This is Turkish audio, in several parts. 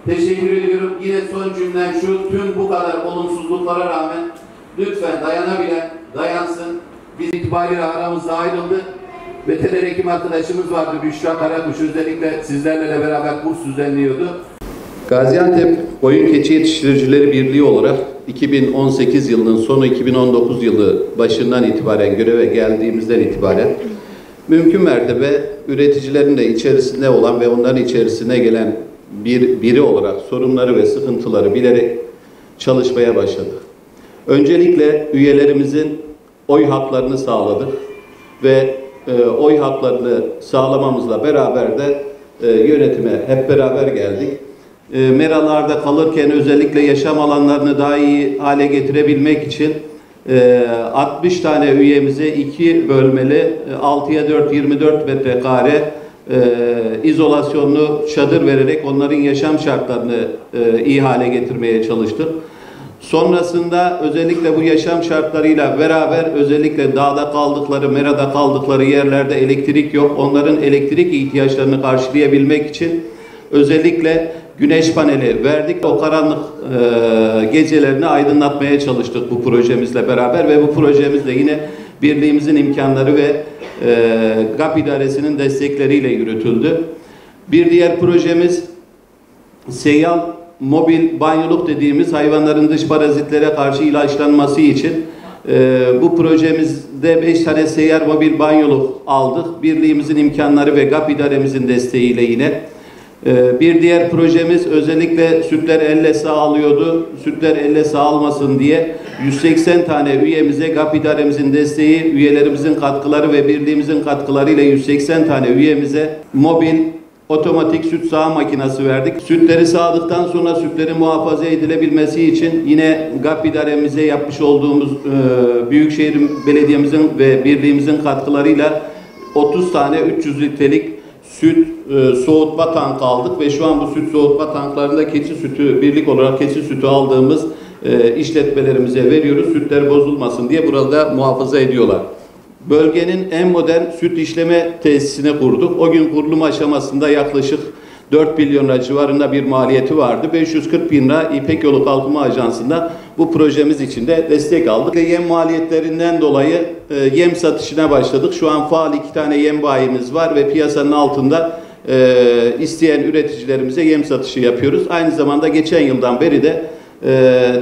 Teşekkür ediyorum. Yine son cümlem şu, tüm bu kadar olumsuzluklara rağmen lütfen dayanabilen dayansın. Biz itibariyle aramızda ayrıldı. Veteriner hekim arkadaşımız vardı, Büşra Karakuş, özellikle sizlerle beraber kurs düzenliyordu. Gaziantep Koyun Keçi Yetiştiricileri Birliği olarak 2018 yılının sonu 2019 yılı başından itibaren göreve geldiğimizden itibaren mümkün mertebe üreticilerin de içerisinde olan ve onların içerisine gelen biri olarak sorunları ve sıkıntıları bilerek çalışmaya başladık. Öncelikle üyelerimizin oy haklarını sağladık ve oy haklarını sağlamamızla beraber de yönetime hep beraber geldik. Meralarda kalırken özellikle yaşam alanlarını daha iyi hale getirebilmek için 60 tane üyemize 2 bölmeli 6'ya 4 24 metrekare izolasyonlu çadır vererek onların yaşam şartlarını iyi hale getirmeye çalıştık. Sonrasında özellikle bu yaşam şartlarıyla beraber özellikle dağda kaldıkları, merada kaldıkları yerlerde elektrik yok. Onların elektrik ihtiyaçlarını karşılayabilmek için özellikle güneş paneli verdik. O karanlık gecelerini aydınlatmaya çalıştık bu projemizle beraber ve bu projemizle yine birliğimizin imkanları ve GAP İdaresi'nin destekleriyle yürütüldü. Bir diğer projemiz seyyal mobil banyoluk dediğimiz hayvanların dış parazitlere karşı ilaçlanması için bu projemizde 5 tane seyyar mobil banyoluk aldık. Birliğimizin imkanları ve GAP İdaremizin desteğiyle yine. Bir diğer projemiz özellikle sütler elle sağlıyordu. Sütler elle sağılmasın diye 180 tane üyemize GAP İdaremizin desteği, üyelerimizin katkıları ve birliğimizin katkılarıyla 180 tane üyemize mobil otomatik süt sağım makinesi verdik. Sütleri sağdıktan sonra sütlerin muhafaza edilebilmesi için yine GAP İdaremize yapmış olduğumuz Büyükşehir Belediye'mizin ve birliğimizin katkılarıyla 30 tane 300 litrelik süt soğutma tankı aldık ve şu an bu süt soğutma tanklarında keçi sütü, birlik olarak keçi sütü aldığımız işletmelerimize veriyoruz. Sütler bozulmasın diye burada muhafaza ediyorlar. Bölgenin en modern süt işleme tesisini kurduk. O gün kurulum aşamasında yaklaşık 4 milyon lira civarında bir maliyeti vardı. 540 bin lira İpek Yolu Kalkınma Ajansı'nda bu projemiz için de destek aldık. Yem maliyetlerinden dolayı yem satışına başladık. Şu an faal 2 tane yem bayimiz var ve piyasanın altında isteyen üreticilerimize yem satışı yapıyoruz. Aynı zamanda geçen yıldan beri de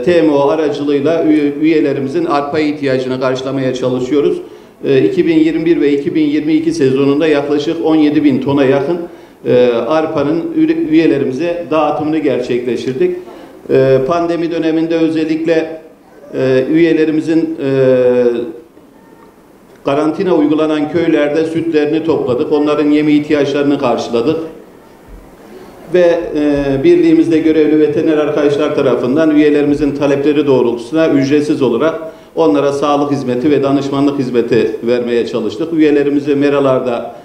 TMO aracılığıyla üyelerimizin arpa ihtiyacını karşılamaya çalışıyoruz. 2021 ve 2022 sezonunda yaklaşık 17 bin tona yakın arpanın üyelerimize dağıtımını gerçekleştirdik. Pandemi döneminde özellikle üyelerimizin karantina uygulanan köylerde sütlerini topladık. Onların yemi ihtiyaçlarını karşıladık. Ve birliğimizde görevli veteriner arkadaşlar tarafından üyelerimizin talepleri doğrultusunda ücretsiz olarak onlara sağlık hizmeti ve danışmanlık hizmeti vermeye çalıştık. Üyelerimizi meralarda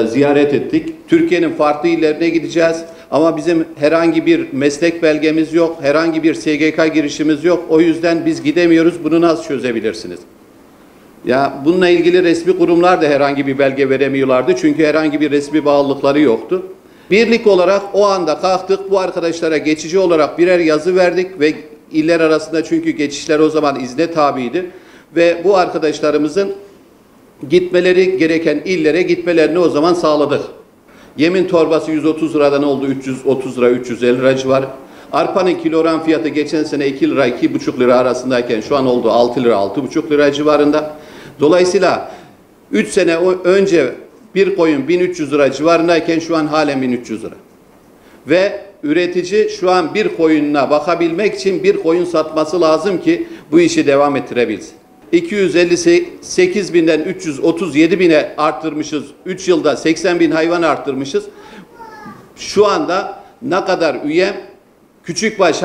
ziyaret ettik. Türkiye'nin farklı illerine gideceğiz ama bizim herhangi bir meslek belgemiz yok, herhangi bir SGK girişimiz yok. O yüzden biz gidemiyoruz. Bunu nasıl çözebilirsiniz? Ya bununla ilgili resmi kurumlar da herhangi bir belge veremiyorlardı çünkü herhangi bir resmi bağlılıkları yoktu. Birlik olarak o anda kalktık. Bu arkadaşlara geçici olarak birer yazı verdik ve iller arasında çünkü geçişler o zaman izne tabiydi ve bu arkadaşlarımızın gitmeleri gereken illere gitmelerini o zaman sağladık. Yemin torbası 130 liradan oldu 330 lira, 350 lira civarı. Arpanın kilogram fiyatı geçen sene 2 lira, 2,5 lira arasındayken şu an oldu 6 lira, 6,5 lira civarında. Dolayısıyla 3 sene önce bir koyun 1300 lira civarındayken şu an halen 1300 lira. Ve üretici şu an bir koyununa bakabilmek için bir koyun satması lazım ki bu işi devam ettirebilsin. 258 binden 337 bine arttırmışız. 3 yılda 80 bin hayvan arttırmışız. Şu anda ne kadar üyem küçükbaş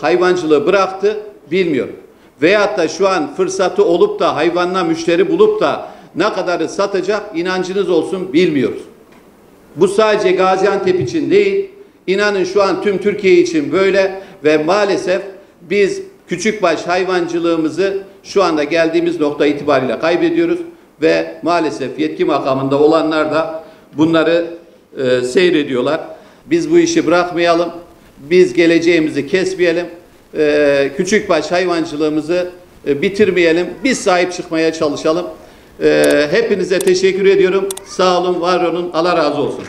hayvancılığı bıraktı bilmiyorum. Veyahut da şu an fırsatı olup da hayvanla müşteri bulup da ne kadarı satacak inancınız olsun bilmiyoruz. Bu sadece Gaziantep için değil, inanın şu an tüm Türkiye için böyle ve maalesef biz küçükbaş hayvancılığımızı şu anda geldiğimiz nokta itibariyle kaybediyoruz ve maalesef yetki makamında olanlar da bunları seyrediyorlar. Biz bu işi bırakmayalım. biz geleceğimizi kesmeyelim. Küçükbaş hayvancılığımızı bitirmeyelim. Biz sahip çıkmaya çalışalım. Hepinize teşekkür ediyorum. Sağ olun, var olun. Allah razı olsun.